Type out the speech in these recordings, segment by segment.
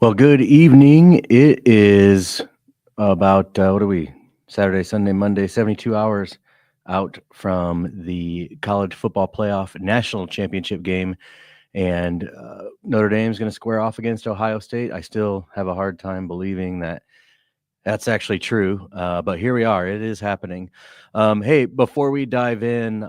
Well, good evening. It is about, what are we? Saturday, Sunday, Monday, 72 hours out from the college football playoff national championship game. And Notre Dame's going to square off against Ohio State. I still have a hard time believing that that's actually true, but here we are. It is happening. Hey, before we dive in,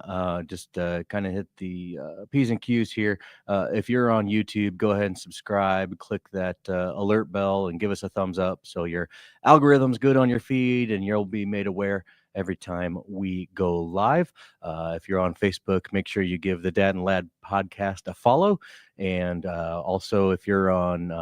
just kind of hit the P's and Q's here. If you're on YouTube, go ahead and subscribe, click that alert bell, and give us a thumbs up so your algorithm's good on your feed and you'll be made aware every time we go live. If you're on Facebook, make sure you give the Dad and Lad podcast a follow. And also, if you're on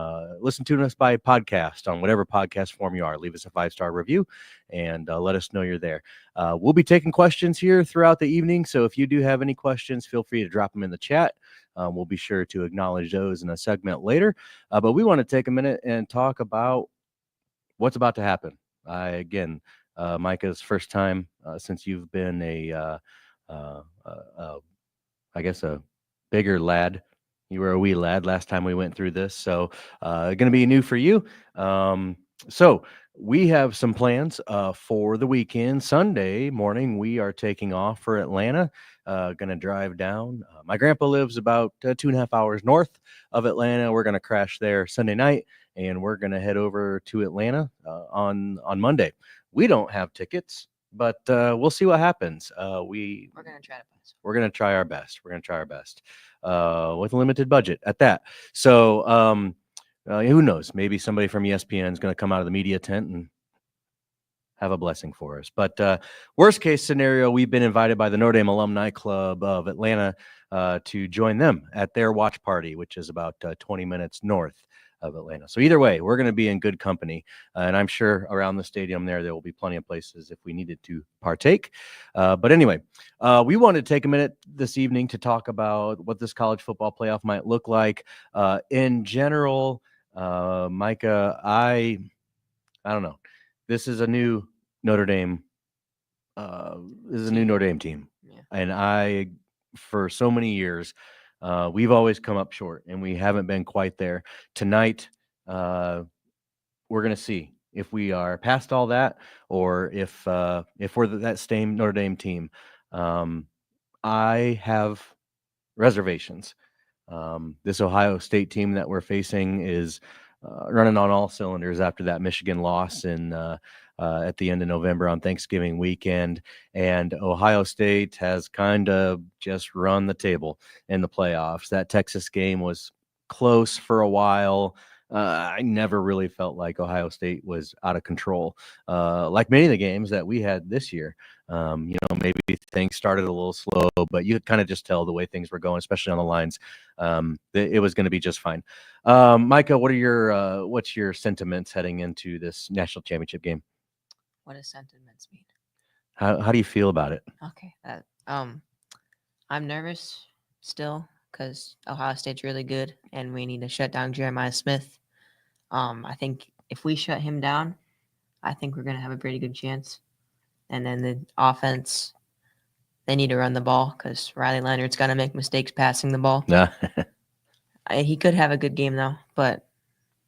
listen to us by podcast on whatever podcast form you are, leave us a 5-star review and let us know you're there. We'll be taking questions here throughout the evening. So if you do have any questions, feel free to drop them in the chat. We'll be sure to acknowledge those in a segment later. But we want to take a minute and talk about what's about to happen. Micah's first time since you've been I guess a bigger lad. You were a wee lad last time we went through this, so going to be new for you. So we have some plans for the weekend. Sunday morning, we are taking off for Atlanta. Going to drive down. My grandpa lives about 2.5 hours north of Atlanta. We're going to crash there Sunday night, and we're going to head over to Atlanta on Monday. We don't have tickets, but we'll see what happens. We're going to try our best. We're going to try our best. We're going to try our best with a limited budget at that. So who knows? Maybe somebody from ESPN is going to come out of the media tent and have a blessing for us. But worst case scenario, we've been invited by the Notre Dame Alumni Club of Atlanta to join them at their watch party, which is about 20 minutes north of Atlanta. So either way, we're going to be in good company. And I'm sure around the stadium there will be plenty of places if we needed to partake. But anyway, we wanted to take a minute this evening to talk about what this college football playoff might look like. In general, Micah, I don't know. This is a new Notre Dame. This is a new Notre Dame team. Yeah. And for so many years, we've always come up short, and we haven't been quite there. Tonight, we're going to see if we are past all that, or if we're that same Notre Dame team. I have reservations. This Ohio State team that we're facing is running on all cylinders after that Michigan loss at the end of November on Thanksgiving weekend. And Ohio State has kind of just run the table in the playoffs. That Texas game was close for a while. I never really felt like Ohio State was out of control, like many of the games that we had this year. Maybe things started a little slow, but you could kind of just tell the way things were going, especially on the lines. It was going to be just fine. Micah, what's your sentiments heading into this national championship game? What does sentiments mean? How do you feel about it? Okay, I'm nervous still because Ohio State's really good, and we need to shut down Jeremiah Smith. I think if we shut him down, I think we're going to have a pretty good chance. And then the offense, they need to run the ball because Riley Leonard's going to make mistakes passing the ball. Yeah. He could have a good game, though, but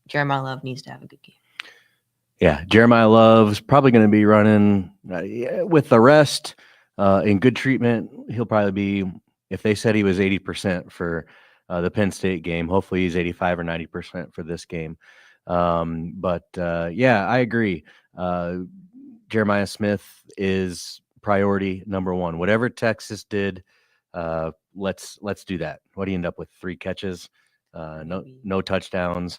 Jeremiah Love needs to have a good game. Yeah, Jeremiah Love's probably going to be running with the rest in good treatment. He'll probably be, if they said he was 80% for the Penn State game, hopefully he's 85 or 90% for this game. But I agree. Jeremiah Smith is priority number one. Whatever Texas did, let's do that. What do you end up with? 3 catches, no touchdowns.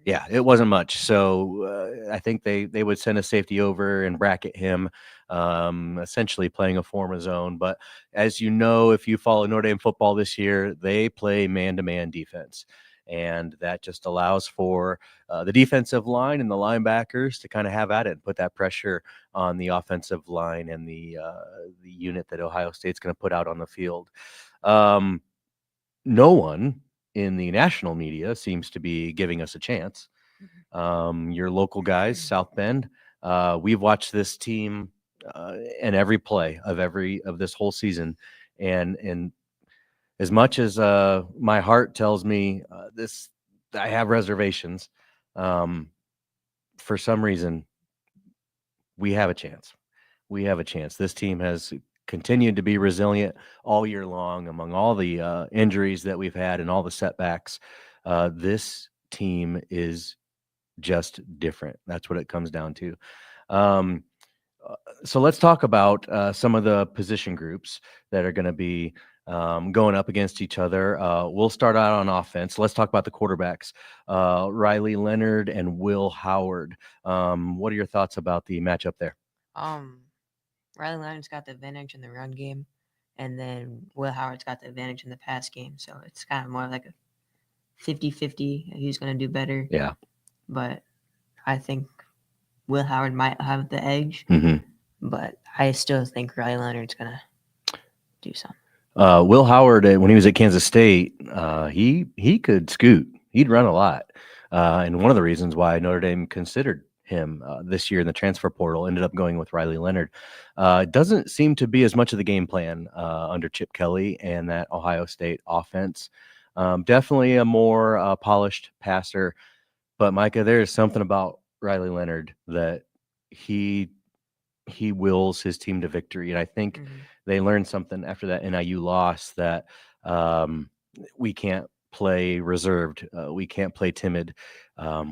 Yeah, it wasn't much. So I think they would send a safety over and bracket him, essentially playing a form of zone. But as you know, if you follow Notre Dame football this year, they play man-to-man defense. And that just allows for the defensive line and the linebackers to kind of have at it and put that pressure on the offensive line and the unit that Ohio State's going to put out on the field. No one in the national media seems to be giving us a chance. Your local guys, South Bend, we've watched this team in every play of this whole season, and as much as my heart tells me this I have reservations. For some reason, we have a chance. We have a chance. This team has continued to be resilient all year long among all the injuries that we've had and all the setbacks. This team is just different. That's what it comes down to. Um, so let's talk about some of the position groups that are going to be going up against each other. We'll start out on offense. Let's talk about the quarterbacks, Riley Leonard and Will Howard. What are your thoughts about the matchup there? Um, Riley Leonard's got the advantage in the run game, and then Will Howard's got the advantage in the pass game. So it's kind of more like a 50-50. Who's going to do better? Yeah. But I think Will Howard might have the edge, but I still think Riley Leonard's going to do something. Will Howard, when he was at Kansas State, he could scoot. He'd run a lot. And one of the reasons why Notre Dame considered him this year in the transfer portal ended up going with Riley Leonard. It doesn't seem to be as much of the game plan under Chip Kelly and that Ohio State offense. Definitely a more polished passer. But, Micah, there is something about Riley Leonard that he wills his team to victory. And I think they learned something after that NIU loss that we can't play reserved. We can't play timid.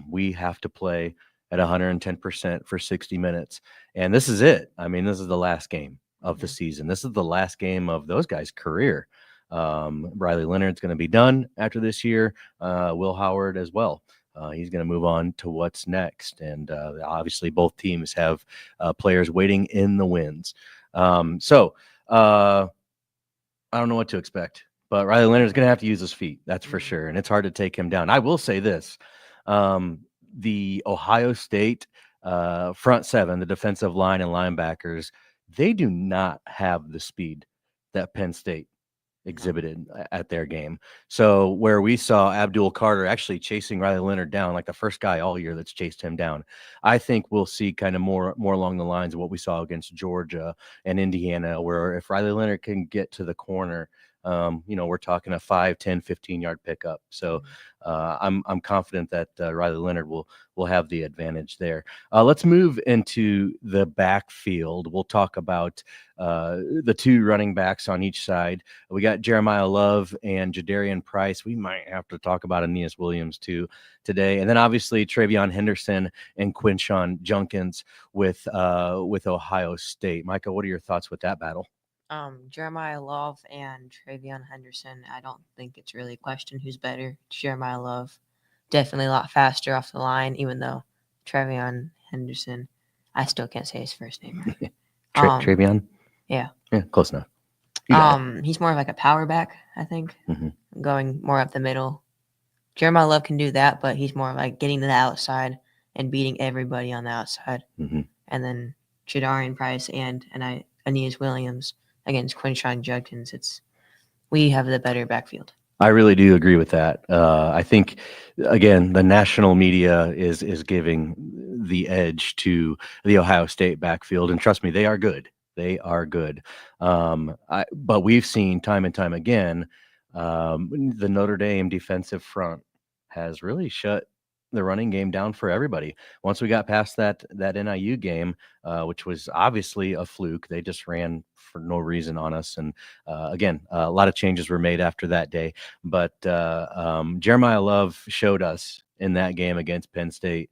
We have to play at 110% for 60 minutes. And this is it. I mean, this is the last game of the season. This is the last game of those guys' career. Riley Leonard's going to be done after this year. Will Howard as well. He's going to move on to what's next. And obviously both teams have players waiting in the wings. So I don't know what to expect, but Riley Leonard's going to have to use his feet. That's for sure. And it's hard to take him down. I will say this. The Ohio State front seven, the defensive line and linebackers, they do not have the speed that Penn State exhibited at their game. So where we saw Abdul Carter actually chasing Riley Leonard down, like the first guy all year that's chased him down, I think we'll see kind of more along the lines of what we saw against Georgia and Indiana, where if Riley Leonard can get to the corner, we're talking a 5, 10, 15-yard pickup. So I'm confident that Riley Leonard will have the advantage there. Let's move into the backfield. We'll talk about the two running backs on each side. We got Jeremiah Love and Jadarian Price. We might have to talk about Aeneas Williams too today. And then obviously Travion Henderson and Quinshon Junkins with Ohio State. Micah, what are your thoughts with that battle? Jeremiah Love and Travion Henderson, I don't think it's really a question who's better. Jeremiah Love, definitely a lot faster off the line, even though Travion Henderson, I still can't say his first name right. Travion? Yeah. Yeah, close enough. He's more of like a power back, I think, going more up the middle. Jeremiah Love can do that, but he's more like getting to the outside and beating everybody on the outside. And then Jadarian Price and Aeneas Williams against Quinshon Judkins, we have the better backfield. I really do agree with that. I think, again, the national media is giving the edge to the Ohio State backfield, and trust me, they are good. They are good. But we've seen time and time again, the Notre Dame defensive front has really shut the running game down for everybody. Once we got past that NIU game, which was obviously a fluke, they just ran for no reason on us. And again, a lot of changes were made after that day. But Jeremiah Love showed us in that game against Penn State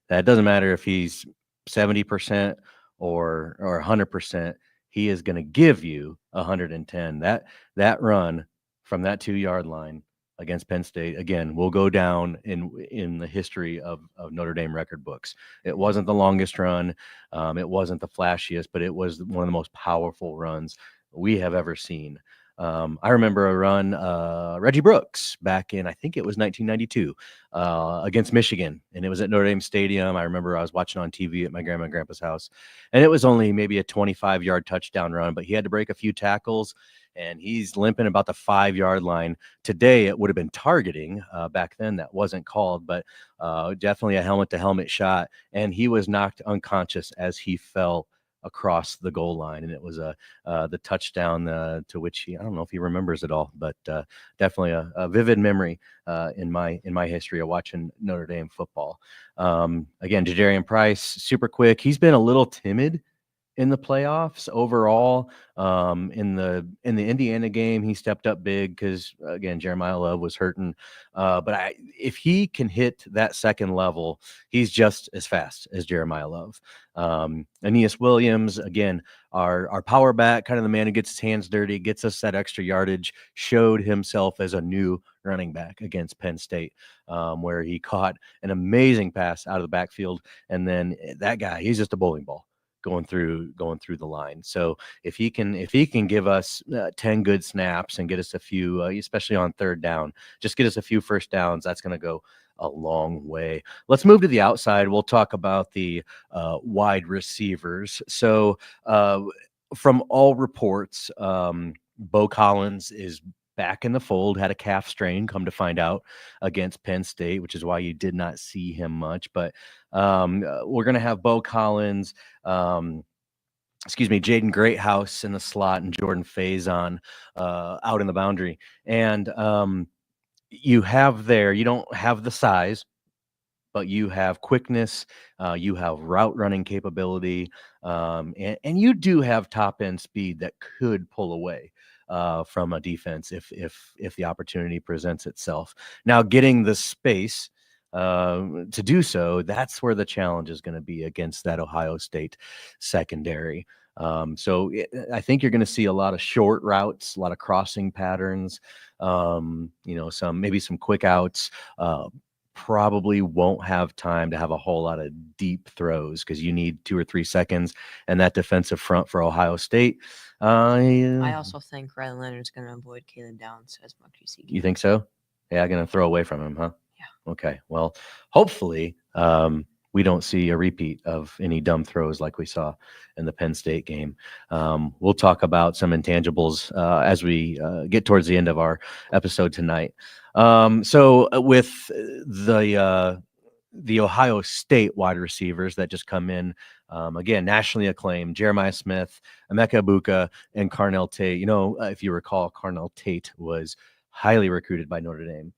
that it doesn't matter if he's 70% or 100%, he is going to give you 110. That run from that 2-yard line against Penn State, again, will go down in the history of Notre Dame record books. It wasn't the longest run. It wasn't the flashiest, but it was one of the most powerful runs we have ever seen. I remember a run, Reggie Brooks back in, I think it was 1992, against Michigan, and it was at Notre Dame Stadium. I remember I was watching on TV at my grandma and grandpa's house, and it was only maybe a 25-yard touchdown run, but he had to break a few tackles, and he's limping about the 5-yard line. Today, it would have been targeting. Back then, that wasn't called, but definitely a helmet-to-helmet shot, and he was knocked unconscious as he fell across the goal line, and it was the touchdown to which I don't know if he remembers it all, but definitely a vivid memory in my history of watching Notre Dame football. Again, Jadarian Price, super quick. He's been a little timid in the playoffs overall. In the Indiana game, he stepped up big because again Jeremiah Love was hurting. But if he can hit that second level, he's just as fast as Jeremiah Love. Aeneas Williams, again, our power back, kind of the man who gets his hands dirty, gets us that extra yardage, showed himself as a new running back against Penn State, where he caught an amazing pass out of the backfield, and then that guy, he's just a bowling ball going through the line. So if he can give us 10 good snaps and get us a few, especially on third down, just get us a few first downs, that's going to go a long way. Let's move to the outside. We'll talk about the wide receivers. So from all reports, Bo Collins is back in the fold, had a calf strain, come to find out, against Penn State, which is why you did not see him much. But we're going to have Bo Collins, Jaden Greathouse in the slot, and Jordan Faison out in the boundary. And you don't have the size, but you have quickness, you have route running capability, and you do have top end speed that could pull away from a defense if the opportunity presents itself. Now, getting the space to do so, that's where the challenge is going to be against that Ohio State secondary. I think you're going to see a lot of short routes, a lot of crossing patterns, some quick outs. Probably won't have time to have a whole lot of deep throws because you need 2 or 3 seconds, and that defensive front for Ohio State. I also think Riley Leonard's going to avoid Caleb Downs as much as he can. You think so? Yeah, going to throw away from him, huh? Yeah. Okay. Well, hopefully we don't see a repeat of any dumb throws like we saw in the Penn State game. We'll talk about some intangibles as we get towards the end of our episode tonight. So with the Ohio State wide receivers that just come in, again, nationally acclaimed, Jeremiah Smith, Emeka Egbuka, and Carnell Tate. If you recall, Carnell Tate was highly recruited by Notre Dame.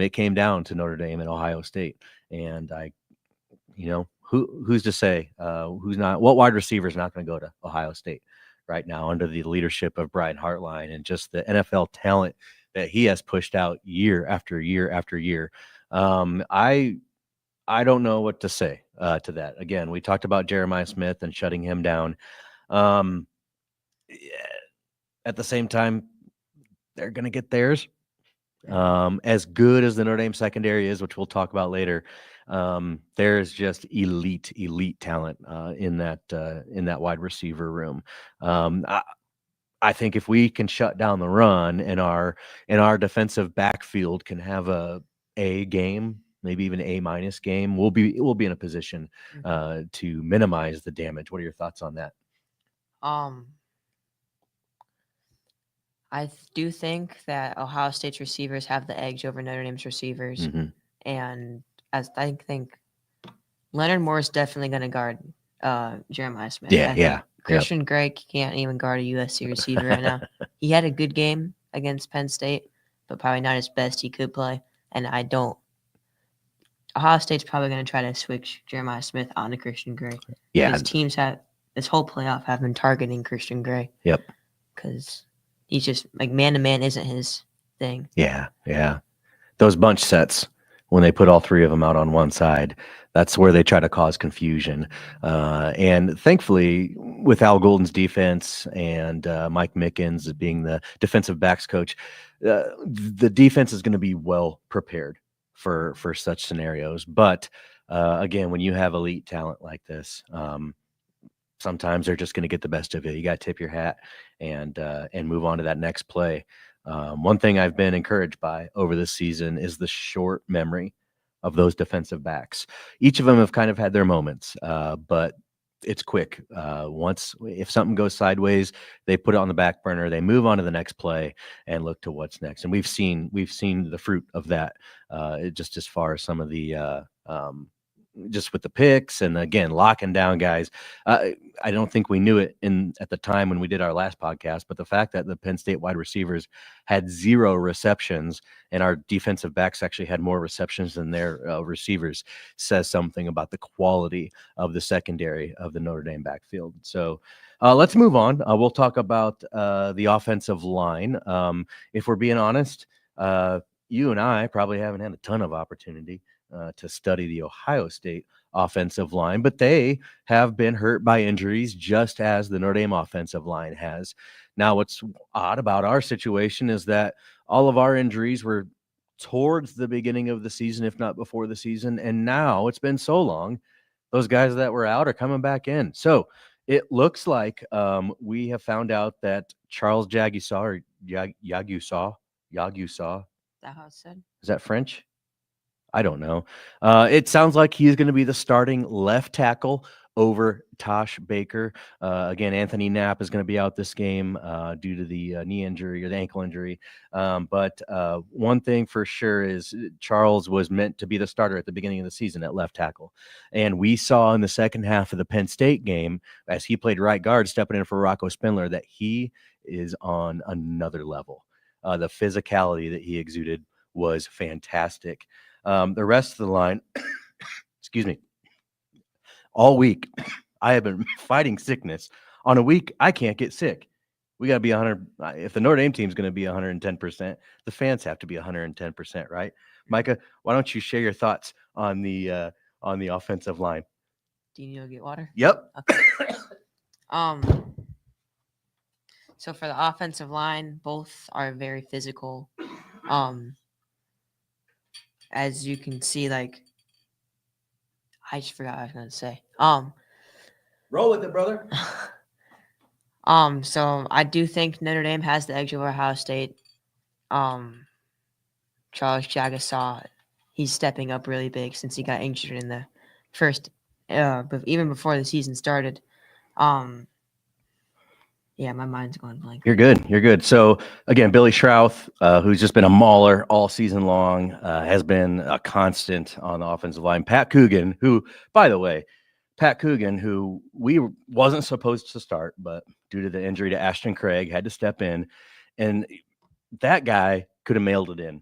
It came down to Notre Dame and Ohio State, and who's to say what wide receiver is not going to go to Ohio State right now under the leadership of Brian Hartline and just the NFL talent that he has pushed out year after year after year. I don't know what to say to that. Again, we talked about Jeremiah Smith and shutting him down. At the same time, they're going to get theirs. As good as the Notre Dame secondary is, which we'll talk about later, there's just elite talent in that wide receiver room. I think if we can shut down the run and our defensive backfield can have a game, maybe even A- game, we'll be in a position to minimize the damage. What are your thoughts on that? I do think that Ohio State's receivers have the edge over Notre Dame's receivers, and as I think Leonard Moore is definitely going to guard Jeremiah Smith. Yeah. Christian Gray can't even guard a USC receiver right now. He had a good game against Penn State, but probably not his best he could play. And Ohio State's probably going to try to switch Jeremiah Smith onto Christian Gray. Yeah. His teams this whole playoff have been targeting Christian Gray. Yep. Because he's just man-to-man isn't his thing. Yeah. Those bunch sets, when they put all 3 of them out on one side, that's where they try to cause confusion. And thankfully, with Al Golden's defense and Mike Mickens being the defensive backs coach, the defense is going to be well prepared for such scenarios. But again, when you have elite talent like this, sometimes they're just going to get the best of it. You got to tip your hat and move on to that next play. One thing I've been encouraged by over this season is the short memory of those defensive backs. Each of them have kind of had their moments, but it's quick. If something goes sideways, they put it on the back burner. They move on to the next play and look to what's next. And we've seen the fruit of that, just as far as some of the just with the picks and again locking down guys. I don't think we knew it at the time when we did our last podcast, but the fact that the Penn State wide receivers had 0 receptions and our defensive backs actually had more receptions than their receivers says something about the quality of the secondary of the Notre Dame backfield. So let's move on. We'll talk about the offensive line. If we're being honest, you and I probably haven't had a ton of opportunity to study the Ohio State offensive line, but they have been hurt by injuries just as the Notre Dame offensive line has. Now, what's odd about our situation is that all of our injuries were towards the beginning of the season, if not before the season, and now it's been so long, those guys that were out are coming back in. So it looks like we have found out that Charles Jagusaw or Yagusaw, Is that how it's said? is that French? I don't know. It sounds like he's going to be the starting left tackle over Tosh Baker. Again, Anthony Knapp is going to be out this game due to the knee injury or the ankle injury. But one thing for sure is Charles was meant to be the starter at the beginning of the season at left tackle. And we saw in the second half of the Penn State game, as he played right guard, stepping in for Rocco Spindler, that he is on another level. The physicality that he exuded was fantastic. The rest of the line, excuse me, all week, I have been fighting sickness. On a week, I can't get sick. We got to be 100. If the Notre Dame team is going to be 110%, the fans have to be 110%, right? Micah, why don't you share your thoughts on the offensive line? Do you need to get water? Yep. Okay. So for the offensive line, both are very physical. As you can see, like I just forgot what I was gonna say. Roll with it, brother. So I do think Notre Dame has the edge over Ohio State. Charles Jagusaw, he's stepping up really big since he got injured in the first, but even before the season started. Yeah, my mind's going blank. You're good. You're good. So again, Billy Schrauth, who's just been a mauler all season long, has been a constant on the offensive line. Pat Coogan, who, by the way, who we wasn't supposed to start, but due to the injury to Ashton Craig, had to step in, and that guy could have mailed it in.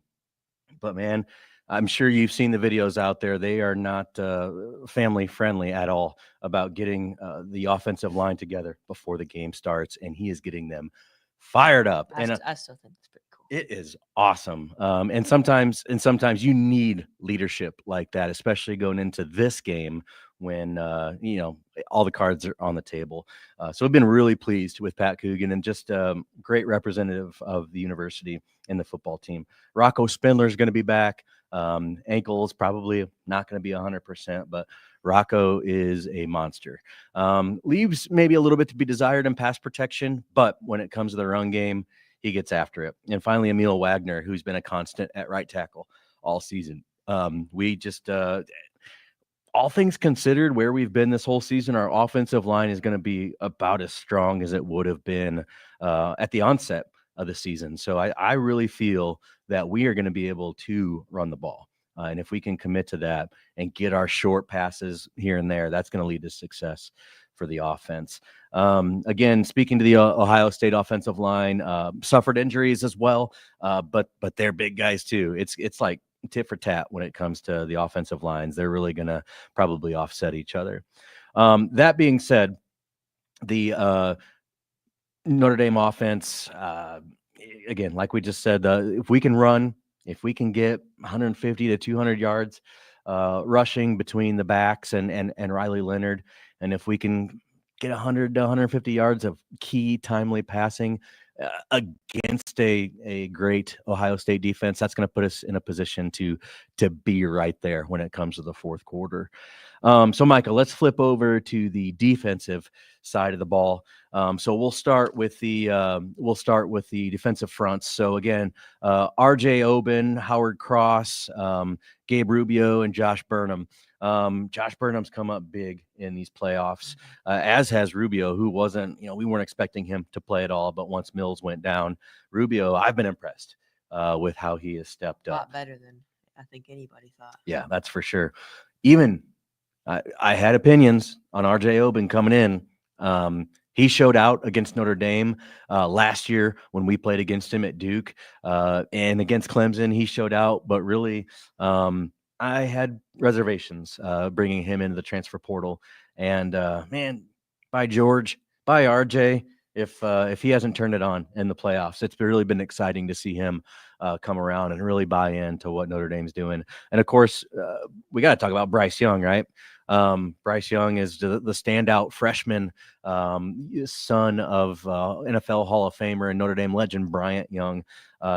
But man, I'm sure you've seen the videos out there. They are not family friendly at all about getting the offensive line together before the game starts, and he is getting them fired up. I still think it's pretty cool. It is awesome. And sometimes you need leadership like that, especially going into this game when all the cards are on the table. So I've been really pleased with Pat Coogan and just great representative of the university and the football team. Rocco Spindler is going to be back. Ankle is probably not going to be 100%, but Rocco is a monster. Leaves maybe a little bit to be desired in pass protection, but when it comes to the run game, he gets after it. And finally, Emil Wagner, who's been a constant at right tackle all season. We just, all things considered, where we've been this whole season, our offensive line is going to be about as strong as it would have been at the onset of the season. So I really feel that we are going to be able to run the ball. And if we can commit to that and get our short passes here and there, that's going to lead to success for the offense. Again, speaking to the Ohio State offensive line, suffered injuries as well, but they're big guys too. It's like tit for tat when it comes to the offensive lines. They're really going to probably offset each other. That being said, the Notre Dame offense, again, like we just said, if we can run, if we can get 150 to 200 yards rushing between the backs and Riley Leonard, and if we can get 100 to 150 yards of key timely passing against a great Ohio State defense, that's going to put us in a position to be right there when it comes to the fourth quarter. So, Michael, let's flip over to the defensive side of the ball. So we'll start with the defensive fronts. So again, R.J. Oben, Howard Cross, Gabe Rubio, and Josh Burnham. Josh Burnham's come up big in these playoffs, as has Rubio, who wasn't, we weren't expecting him to play at all. But once Mills went down, Rubio, I've been impressed with how he has stepped up. A lot better than I think anybody thought. Yeah, that's for sure. Even I had opinions on RJ Oben coming in. He showed out against Notre Dame last year when we played against him at Duke, and against Clemson. He showed out, but really, I had reservations bringing him into the transfer portal. And man, by George, by RJ, if he hasn't turned it on in the playoffs, it's really been exciting to see him come around and really buy into what Notre Dame's doing. And of course, we got to talk about Bryce Young, right? Bryce Young is the standout freshman, son of NFL Hall of Famer and Notre Dame legend Bryant Young.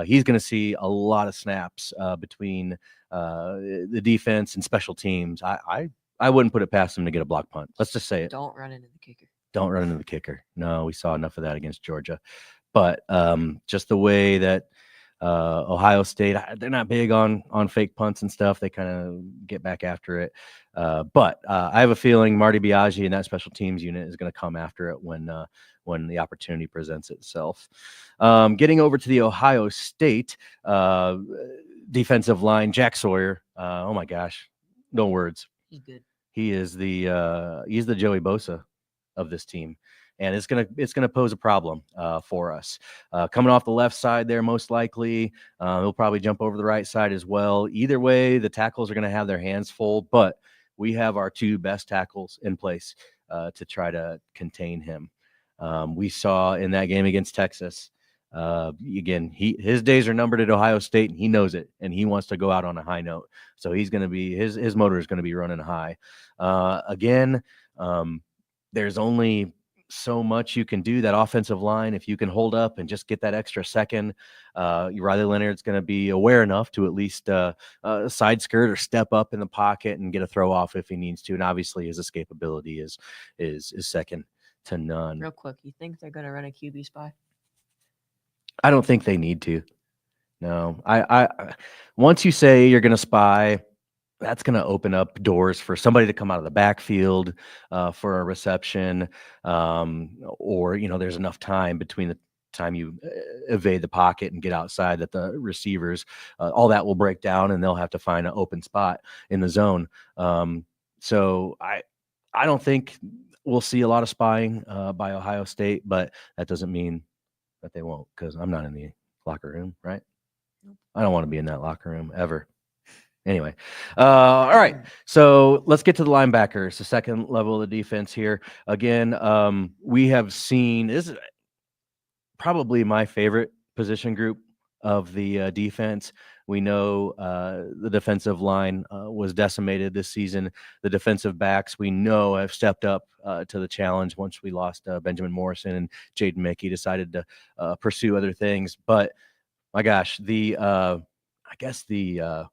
He's going to see a lot of snaps between the defense and special teams. I wouldn't put it past him to get a block punt. Let's just say it. Don't run into the kicker. Don't run into the kicker. No, we saw enough of that against Georgia. But just the way that Ohio State, they're not big on fake punts and stuff. They kind of get back after it. But I have a feeling Marty Biagi and that special teams unit is going to come after it when the opportunity presents itself. Getting over to the Ohio State defensive line, Jack Sawyer. Oh my gosh, no words. He's good. He is he's the Joey Bosa of this team. And it's gonna pose a problem for us. Coming off the left side there, most likely. He'll probably jump over the right side as well. Either way, the tackles are going to have their hands full, but we have our two best tackles in place to try to contain him. We saw in that game against Texas, again, his days are numbered at Ohio State, and he knows it, and he wants to go out on a high note. So he's going to be his motor is going to be running high. Again, there's only so much you can do that offensive line. If you can hold up and just get that extra second, Riley Leonard's going to be aware enough to at least side skirt or step up in the pocket and get a throw off if he needs to. And obviously his escapability is second to none. Real quick, you think they're going to run a QB spy? I don't think they need to. No, I once you say you're going to spy, that's going to open up doors for somebody to come out of the backfield for a reception, or there's enough time between the time you evade the pocket and get outside that the receivers, all that will break down, and they'll have to find an open spot in the zone. So I don't think we'll see a lot of spying by Ohio State, but that doesn't mean that they won't, because I'm not in the locker room, right? I don't want to be in that locker room ever. Anyway, all right. So let's get to the linebackers, the second level of the defense here. Again, we have seen, this is probably my favorite position group of the defense. We know the defensive line was decimated this season. The defensive backs, we know, have stepped up to the challenge once we lost Benjamin Morrison, and Jaden Mickey decided to pursue other things. But my gosh, I guess the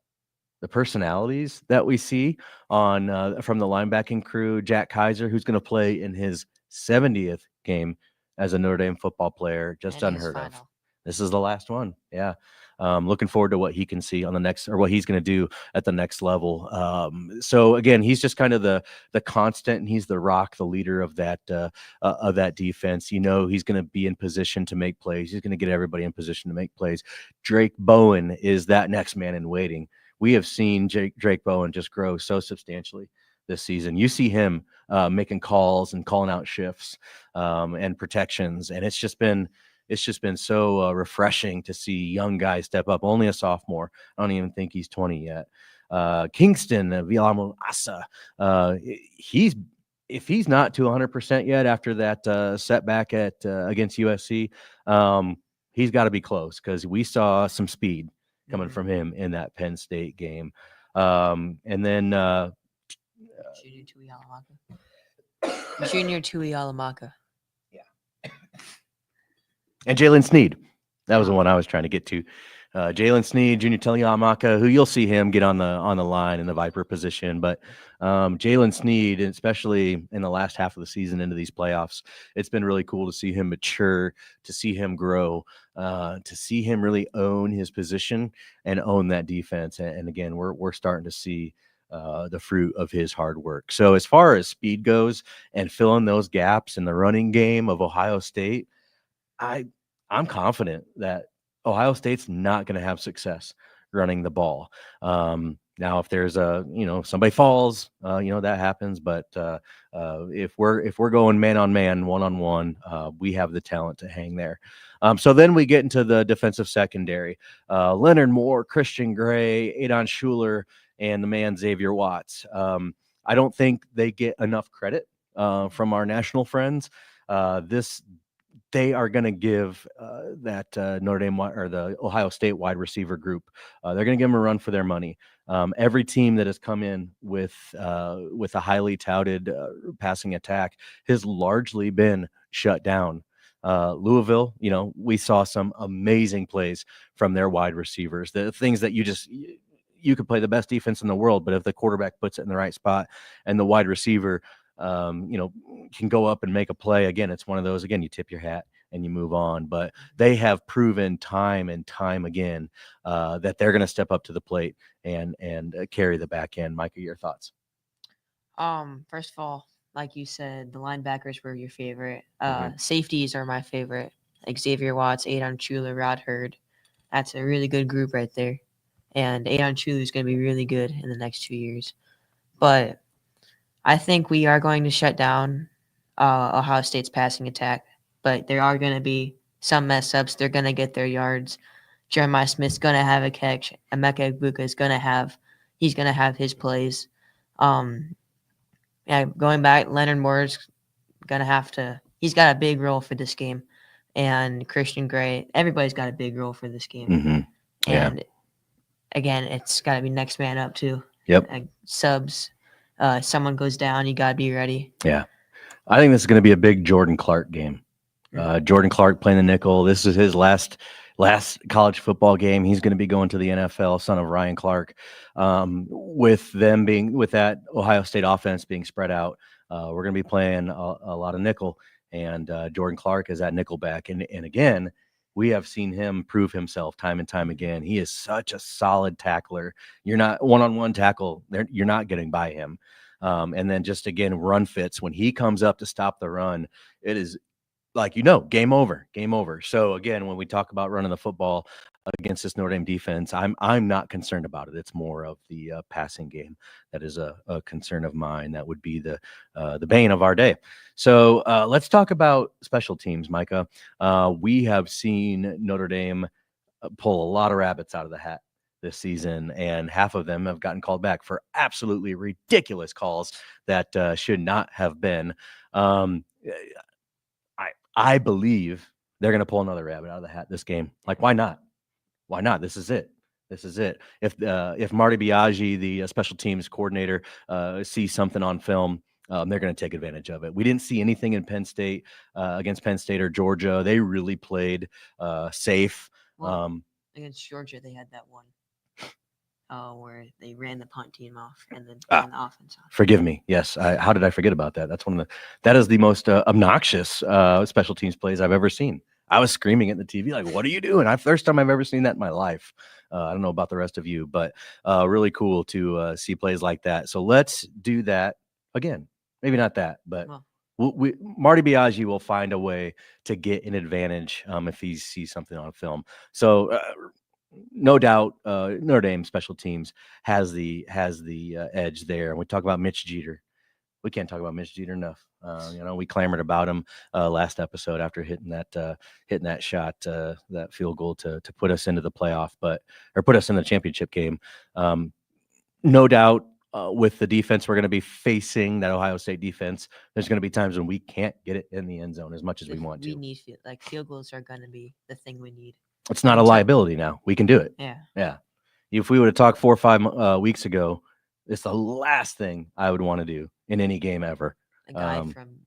personalities that we see on from the linebacking crew, Jack Kaiser, who's going to play in his 70th game as a Notre Dame football player, just unheard of. This is the last one. Yeah. Looking forward to what he can see on the next, or what he's going to do at the next level. So again, he's just kind of the constant, and he's the rock, the leader of that defense. He's going to be in position to make plays. He's going to get everybody in position to make plays. Drake Bowen is that next man in waiting. We have seen Drake Bowen just grow so substantially this season. You see him making calls and calling out shifts and protections, and it's just been so refreshing to see young guys step up. Only a sophomore. I don't even think he's 20 yet. Kingston Villamoasa, if he's not to 100% yet after that setback against USC, he's got to be close, because we saw some speed coming from him in that Penn State game. And then Junior Tui Alamaka. Yeah. And Jalen Sneed. That was the one I was trying to get to. Jalen Sneed, Junior Alamaka, who you'll see him get on the line in the Viper position. But Jalen Sneed, especially in the last half of the season into these playoffs, it's been really cool to see him mature, to see him grow, to see him really own his position and own that defense. And again, we're starting to see the fruit of his hard work. So as far as speed goes and filling those gaps in the running game of Ohio State, I'm confident that Ohio State's not going to have success running the ball. Now, if there's somebody falls, that happens. But if we're going man on man, one on one, we have the talent to hang there. So then we get into the defensive secondary: Leonard Moore, Christian Gray, Adon Schuler, and the man Xavier Watts. I don't think they get enough credit from our national friends. They are going to give that Notre Dame or the Ohio State wide receiver group. They're going to give them a run for their money. Every team that has come in with a highly touted passing attack has largely been shut down. Louisville, we saw some amazing plays from their wide receivers. The things that you could play the best defense in the world, but if the quarterback puts it in the right spot and the wide receiver can go up and make a play. Again, it's one of those, you tip your hat and you move on, but they have proven time and time again that they're going to step up to the plate and carry the back end. Micah, your thoughts? First of all, like you said, the linebackers were your favorite. Mhm. Safeties are my favorite. Like Xavier Watts, Adon Schuler, Rod Hurd. That's a really good group right there. And Adon Schuler is going to be really good in the next 2 years. But I think we are going to shut down Ohio State's passing attack, but there are going to be some mess ups. They're going to get their yards. Jeremiah Smith's going to have a catch. Emeka Egbuka is going to have his plays. Going back, Leonard Moore's going to have to. He's got a big role for this game, and Christian Gray. Everybody's got a big role for this game. Mm-hmm. Yeah. And again, it's got to be next man up too. Yep. Subs. Someone goes down, you got to be ready. Yeah. I think this is going to be a big Jordan Clark game. Jordan Clark playing the nickel. This is his last college football game. He's going to be going to the NFL, son of Ryan Clark. With that Ohio State offense being spread out, we're going to be playing a lot of nickel, and Jordan Clark is that nickelback. And again, we have seen him prove himself time and time again. He is such a solid tackler. You're not one-on-one tackle. You're not getting by him. And then just again, run fits. When he comes up to stop the run, it is game over. So again, when we talk about running the football against this Notre Dame defense, I'm not concerned about it. It's more of the passing game that is a concern of mine. That would be the bane of our day. So let's talk about special teams, Micah. We have seen Notre Dame pull a lot of rabbits out of the hat this season, and half of them have gotten called back for absolutely ridiculous calls that should not have been. I believe they're going to pull another rabbit out of the hat this game. Like, why not? Why not? This is it. If Marty Biaggi, the special teams coordinator, sees something on film, they're going to take advantage of it. We didn't see anything in Penn State against Penn State or Georgia. They really played safe. Well, against Georgia, they had that one where they ran the punt team off and then ran the offense off. Forgive me. Yes. How did I forget about that? That is the most obnoxious special teams plays I've ever seen. I was screaming at the TV, like, what are you doing? First time I've ever seen that in my life. I don't know about the rest of you, but really cool to see plays like that. So let's do that again. Maybe not that, but Marty Biaggi will find a way to get an advantage if he sees something on film. So no doubt, Notre Dame special teams has the edge there. And we talk about Mitch Jeter. We can't talk about Mitch Jeter enough. We clamored about him last episode after hitting that shot, that field goal to put us into the playoff, or put us in the championship game. No doubt, with the defense we're going to be facing, that Ohio State defense, there's going to be times when we can't get it in the end zone as much as we want to. We need field goals are going to be the thing we need. It's not a liability now. We can do it. Yeah. If we would have talked 4 or 5 weeks ago, it's the last thing I would want to do in any game ever. A guy from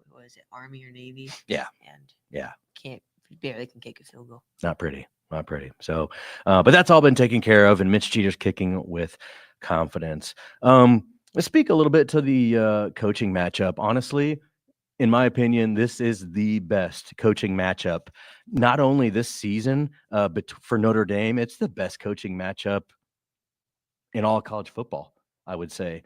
what is it, Army or Navy? Yeah. And barely can kick a field goal. Not pretty. So, but that's all been taken care of, and Mitch Jeter's kicking with confidence. Let's speak a little bit to the coaching matchup. Honestly, in my opinion, this is the best coaching matchup, not only this season, but for Notre Dame, it's the best coaching matchup in all college football. I would say,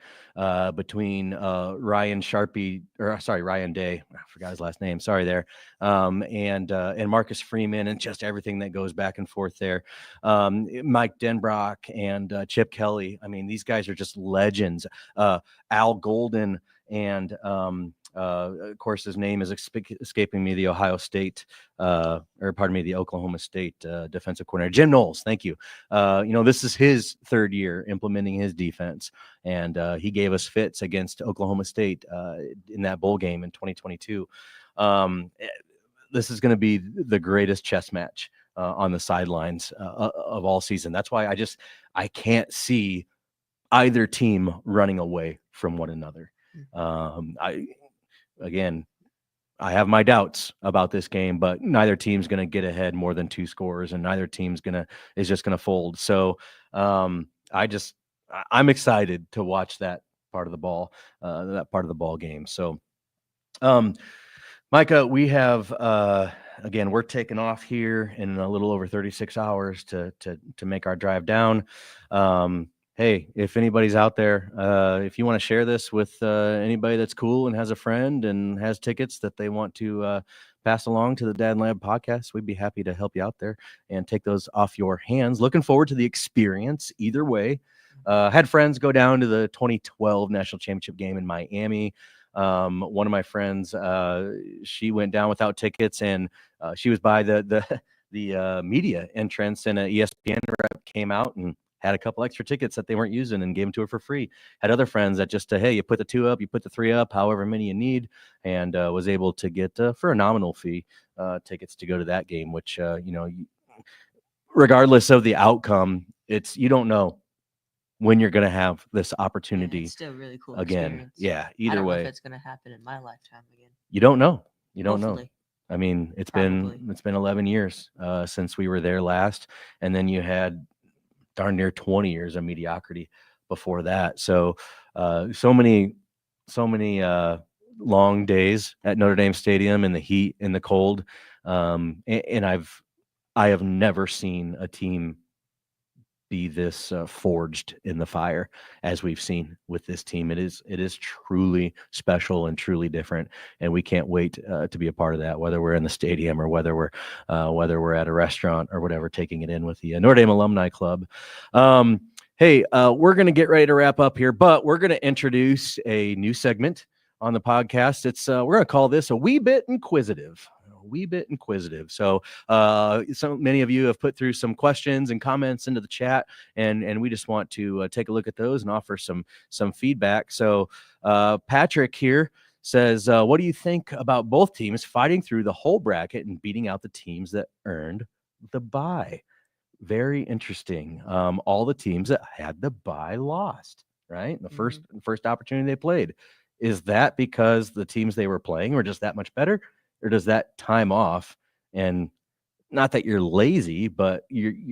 between Ryan Day. I forgot his last name. Sorry there. And Marcus Freeman, and just everything that goes back and forth there. Mike Denbrock and Chip Kelly. I mean, these guys are just legends. Al Golden and of course, his name is escaping me. The Oklahoma State defensive coordinator, Jim Knowles. Thank you. This is his third year implementing his defense, and he gave us fits against Oklahoma State in that bowl game in 2022. This is going to be the greatest chess match on the sidelines of all season. That's why I can't see either team running away from one another. I have my doubts about this game, but neither team's going to get ahead more than 2 scores, and neither team's is just going to fold. So I'm excited to watch that part of the ball game. So, Micah, we have again, we're taking off here in a little over 36 hours to make our drive down. Hey, if anybody's out there, if you want to share this with anybody that's cool and has a friend and has tickets that they want to pass along to the Dad and Lab podcast, we'd be happy to help you out there and take those off your hands. Looking forward to the experience either way. Had friends go down to the 2012 National Championship game in Miami. One of my friends, she went down without tickets, and she was by the media entrance, and an ESPN rep came out and had a couple extra tickets that they weren't using and gave them to her for free. Had other friends that just, hey, you put the 2 up, you put the 3 up, however many you need, and was able to get, for a nominal fee, tickets to go to that game, which, regardless of the outcome, you don't know when you're going to have this opportunity. Yeah, it's still really cool again. Experience. Yeah, either I don't way. know if it's going to happen in my lifetime again. You don't know. You don't Hopefully. know. I mean, it's Probably. been 11 years since we were there last, and then you had darn near 20 years of mediocrity before that. So, so many long days at Notre Dame Stadium in the heat, in the cold. And I have never seen a team be this forged in the fire as we've seen with this team. It is truly special and truly different, and we can't wait to be a part of that, whether we're in the stadium or whether we're at a restaurant or whatever, taking it in with the Notre Dame Alumni Club. Hey, we're going to get ready to wrap up here, but we're going to introduce a new segment on the podcast. It's we're going to call this a wee bit inquisitive. So so many of you have put through some questions and comments into the chat, and we just want to take a look at those and offer some feedback. So Patrick here says, what do you think about both teams fighting through the whole bracket and beating out the teams that earned the bye? Very interesting. All the teams that had the bye lost, right? The first opportunity they played. Is that because the teams they were playing were just that much better? Or does that time off, and not that you're lazy, but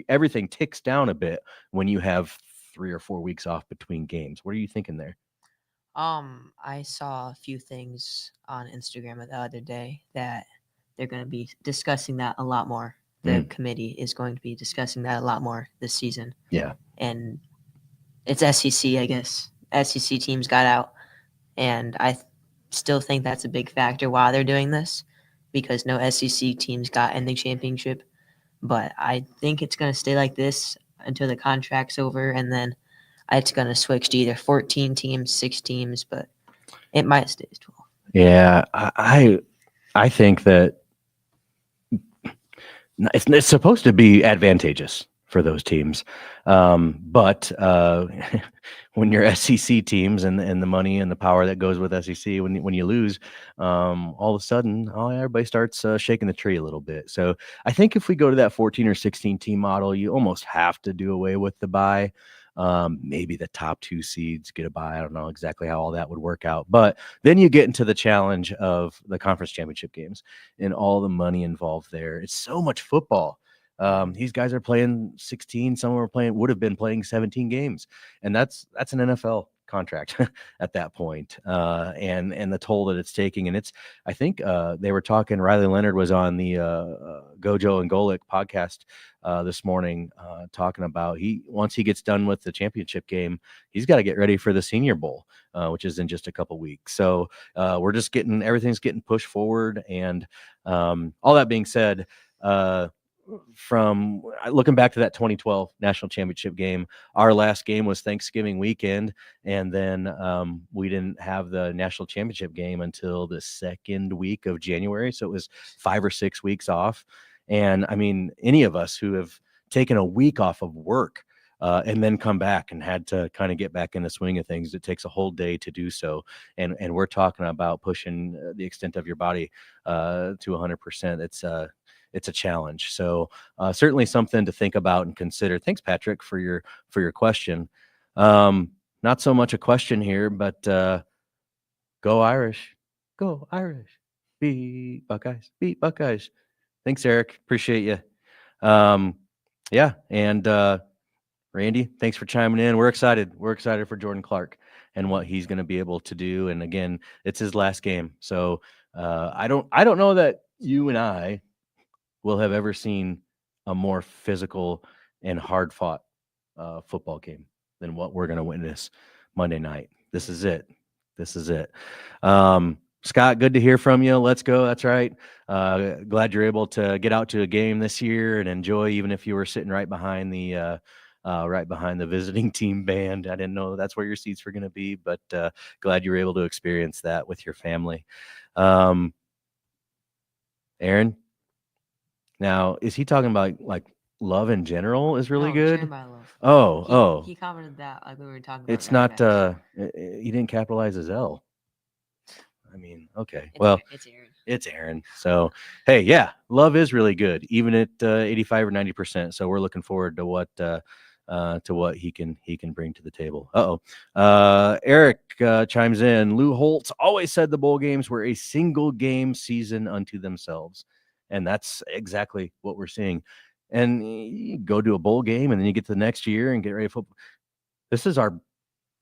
everything ticks down a bit when you have 3 or 4 weeks off between games? What are you thinking there? I saw a few things on Instagram the other day that they're going to be discussing that a lot more. The committee is going to be discussing that a lot more this season. Yeah. And it's SEC, I guess. SEC teams got out, and I still think that's a big factor why they're doing this, because no SEC teams got in the championship. But I think it's going to stay like this until the contract's over, and then it's going to switch to either 14 teams, 6 teams, but it might stay as 12. Yeah, I think that it's supposed to be advantageous for those teams. But when you're SEC teams and the money and the power that goes with SEC, when you lose, all of a sudden, everybody starts shaking the tree a little bit. So I think if we go to that 14 or 16 team model, you almost have to do away with the bye. Maybe the top 2 seeds get a bye. I don't know exactly how all that would work out, but then you get into the challenge of the conference championship games and all the money involved there. It's so much football. These guys are playing 16. Some would have been playing 17 games, and that's an NFL contract at that point, and the toll that it's taking. And I think they were talking. Riley Leonard was on the Gojo and Golick podcast this morning, talking about once he gets done with the championship game, he's got to get ready for the Senior Bowl, which is in just a couple weeks. So we're just everything's getting pushed forward. And all that being said, from looking back to that 2012 national championship game, our last game was Thanksgiving weekend, and then we didn't have the national championship game until the second week of January. So it was 5 or 6 weeks off. And I mean, any of us who have taken a week off of work and then come back and had to kind of get back in the swing of things, it takes a whole day to do so. And we're talking about pushing the extent of your body to 100%. It's a challenge. So certainly something to think about and consider. Thanks, Patrick, for your question. Not so much a question here, but go Irish. Go Irish. Beat Buckeyes. Beat Buckeyes. Thanks, Eric. Appreciate you. Yeah. And Randy, thanks for chiming in. We're excited. We're excited for Jordan Clark and what he's going to be able to do. And again, it's his last game. So I don't know that you and I will have ever seen a more physical and hard fought football game than what we're going to witness Monday night. This is it. Scott, good to hear from you. Let's go. That's right. Glad you're able to get out to a game this year and enjoy, even if you were sitting right behind the visiting team band. I didn't know that's where your seats were going to be, but glad you were able to experience that with your family. Aaron, now, is he talking about like love in general is really good? Love. He commented that like we were talking about. It's not. He didn't capitalize his L. I mean, okay. It's Aaron. It's Aaron. So, hey, yeah, love is really good, even at 85 or 90%. So we're looking forward to what he can bring to the table. Eric chimes in. Lou Holtz always said the bowl games were a single game season unto themselves. And that's exactly what we're seeing. And you go to a bowl game and then you get to the next year and get ready for football. This is our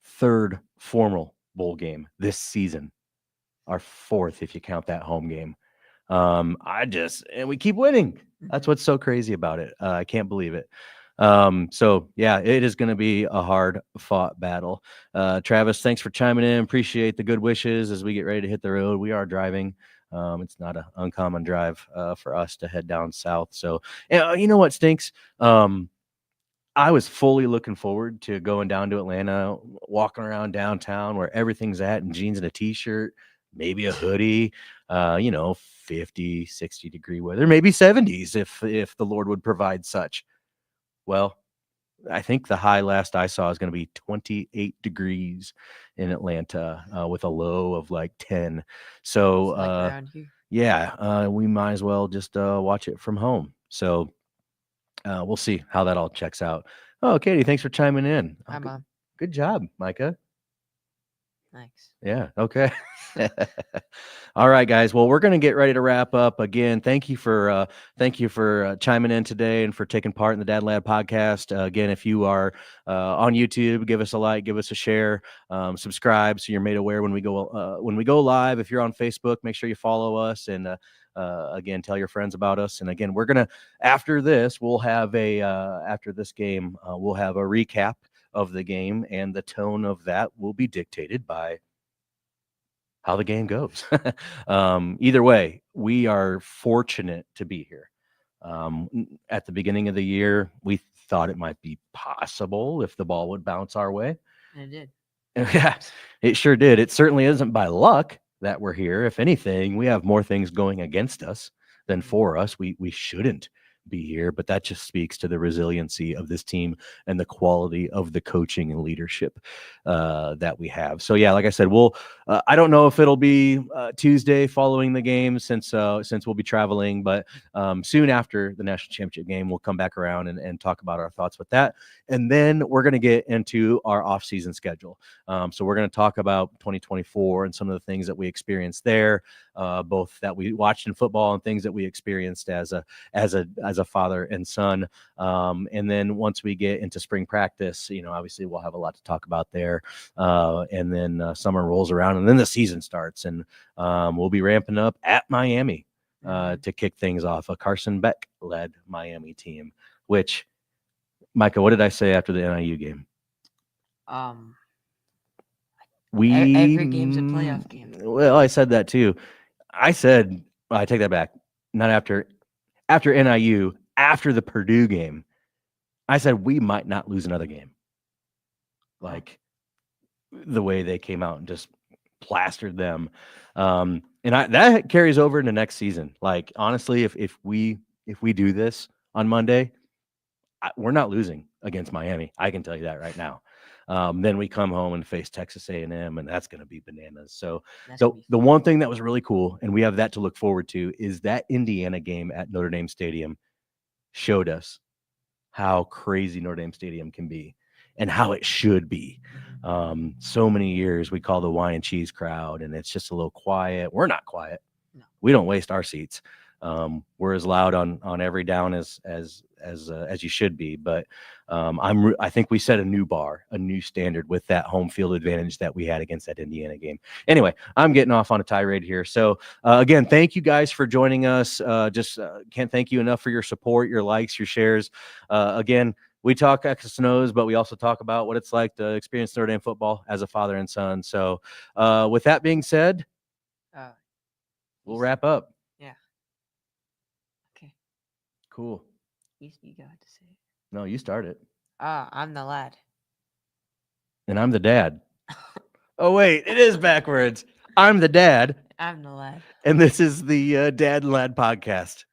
third formal bowl game this season. Our fourth, if you count that home game. And we keep winning. That's what's so crazy about it. I can't believe it. So yeah, it is going to be a hard fought battle. Travis, thanks for chiming in. Appreciate the good wishes as we get ready to hit the road. We are driving. It's not an uncommon drive for us to head down south. So, you know what stinks? I was fully looking forward to going down to Atlanta, walking around downtown where everything's at in jeans and a t-shirt, maybe a hoodie, 50, 60 degree weather, maybe 70s if the Lord would provide such. Well, I think the high last I saw is going to be 28 degrees in Atlanta with a low of like 10. So, like around here. Yeah, we might as well just watch it from home. So we'll see how that all checks out. Oh, Katie, thanks for chiming in. Hi, Mom. Good job, Micah. Thanks. Yeah. Okay. All right, guys. Well, we're going to get ready to wrap up. Again, thank you for chiming in today and for taking part in the Dad Lad podcast. Again, if you are on YouTube, give us a like, give us a share, subscribe so you're made aware when we go live. If you're on Facebook, make sure you follow us and again, tell your friends about us. And again, we're gonna after this game, we'll have a recap of the game, and the tone of that will be dictated by how the game goes. Either way, we are fortunate to be here. At the beginning of the year, we thought it might be possible if the ball would bounce our way. And it did. Yeah, it sure did. It certainly isn't by luck that we're here. If anything, we have more things going against us than for us. We shouldn't be here, but that just speaks to the resiliency of this team and the quality of the coaching and leadership that we have. So yeah, like I said, I don't know if it'll be Tuesday following the game since we'll be traveling, but soon after the national championship game, we'll come back around and talk about our thoughts with that. And then we're going to get into our off-season schedule. So we're going to talk about 2024 and some of the things that we experienced there, both that we watched in football and things that we experienced as a as a father and son. And then once we get into spring practice, obviously we'll have a lot to talk about there. And then summer rolls around, and then the season starts, and we'll be ramping up at Miami to kick things off. A Carson Beck led Miami team, which, Micah, what did I say after the NIU game? Every game's a playoff game. Well, I said that too. I take that back. Not after NIU, after the Purdue game, I said we might not lose another game. Like the way they came out and just plastered them. And that carries over into next season. Like, honestly, if we do this on Monday, we're not losing against Miami. I can tell you that right now. Then we come home and face Texas A&M, and that's going to be bananas. So the one thing that was really cool, and we have that to look forward to, is that Indiana game at Notre Dame Stadium showed us how crazy Notre Dame Stadium can be and how it should be. So many years we call the wine and cheese crowd, and it's just a little quiet. We're not quiet. No. We don't waste our seats. We're as loud on every down as you should be, but I think we set a new bar, a new standard with that home field advantage that we had against that Indiana game. Anyway, I'm getting off on a tirade here. So again, thank you guys for joining us. Can't thank you enough for your support, your likes, your shares. Again, we talk X's and O's, but we also talk about what it's like to experience Notre Dame football as a father and son. So with that being said, we'll wrap up. Yeah. Okay. Cool. You got to say it. No, you start it. I'm the lad. And I'm the dad. Oh, wait, it is backwards. I'm the dad. I'm the lad. And this is the Dad and Lad podcast.